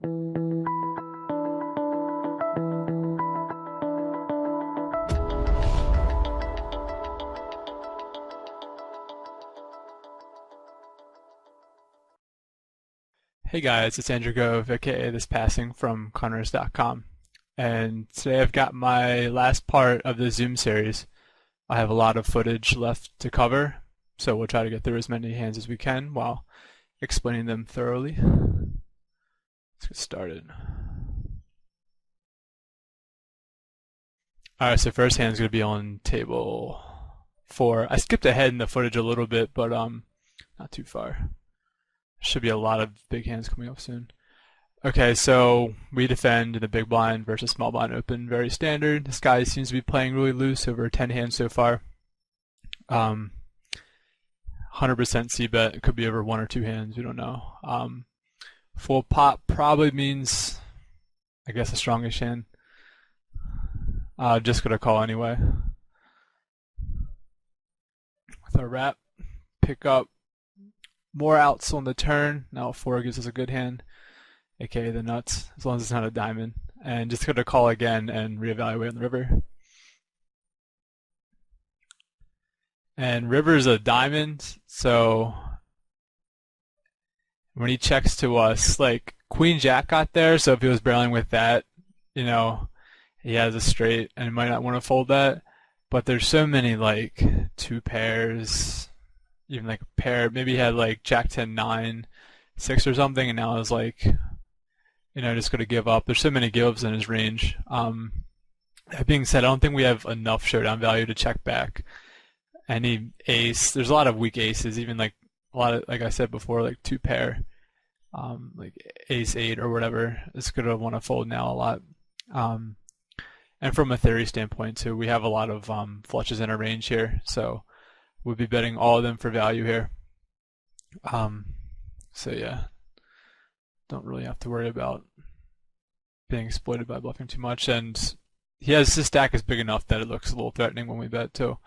Hey guys, it's Andrew Gove, aka This Passing from CardRunners.com. And today I've got my last part of the Zoom series. I have a lot of footage left to cover, so we'll try to get through as many hands as we can while explaining them thoroughly. Let's get started. Alright, so first hand is going to be on table 4. I skipped ahead in the footage a little bit, but not too far. Should be a lot of big hands coming up soon. Okay, so we defend in the big blind versus small blind open, very standard. This guy seems to be playing really loose, over 10 hands so far. 100% c-bet, it could be over 1 or 2 hands, we don't know. Full pot probably means, I guess, a strongish hand. Just gonna call anyway. With our wrap, pick up. More outs on the turn. Now 4 gives us a good hand, aka the nuts, as long as it's not a diamond. And just gonna call again and reevaluate on the river. And river's a diamond, so when he checks to us, like Queen Jack got there, so if he was barreling with that, you know, he has a straight and he might not want to fold that. But there's so many like 2 pairs. Even like a pair, maybe he had like Jack 10 9 6 or something, and now is like, just gonna give up. There's so many give-ups in his range. That being said, I don't think we have enough showdown value to check back any ace. There's a lot of weak aces, even like a lot of, like I said before, like 2 pair, like ace 8 or whatever. It's gonna want to fold now a lot. And from a theory standpoint too, we have a lot of flushes in our range here, so we'll be betting all of them for value here. So yeah, don't really have to worry about being exploited by bluffing too much. And his stack is big enough that it looks a little threatening when we bet too.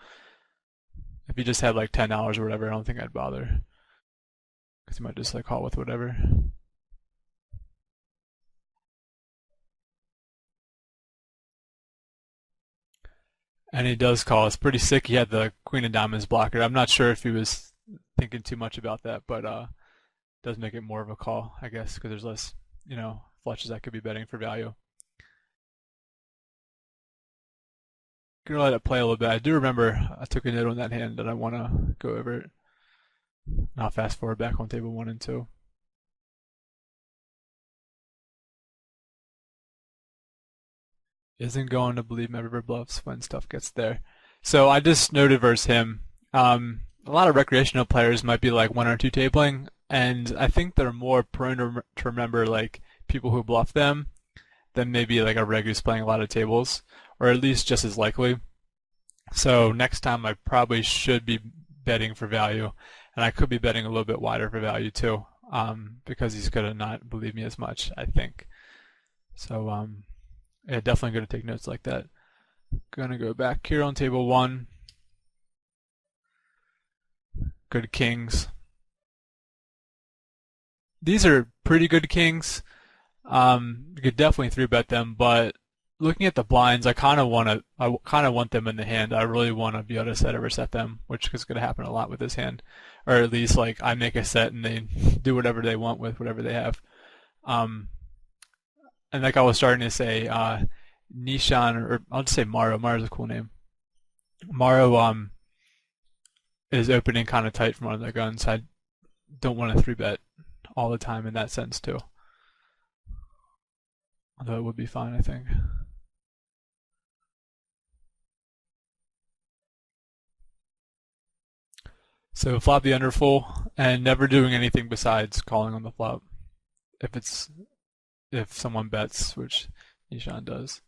If he just had like $10 or whatever, I don't think I'd bother, because he might just like call with whatever. And he does call. It's pretty sick. He had the Queen of Diamonds blocker. I'm not sure if he was thinking too much about that, but does make it more of a call, I guess, because there's less, flushes I could be betting for value. Gonna let it play a little bit. I do remember I took a note on that hand that I want to go over it. Now fast forward back on table 1 and 2. Isn't going to believe my river bluffs when stuff gets there. So I just noted versus him. A lot of recreational players might be like 1 or 2 tabling, and I think they're more prone to remember like people who bluff them than maybe like a reg who's playing a lot of tables, or at least just as likely. So next time I probably should be betting for value, and I could be betting a little bit wider for value too, because he's gonna not believe me as much, I think. So yeah, definitely going to take notes like that. Gonna go back here on table 1. Good kings. These are pretty good kings. You could definitely 3-bet them, but looking at the blinds, I kind of want them in the hand. I really want to be able to set or reset them, which is going to happen a lot with this hand, or at least like I make a set and they do whatever they want with whatever they have. And like I was starting to say, Nishan, or I'll just say Maro. Maro's a cool name. Maro is opening kind of tight from one of the guns. I don't want to 3-bet all the time in that sense too. Although it would be fine, I think. So flop the underfull and never doing anything besides calling on the flop. If someone bets, which Nishan does.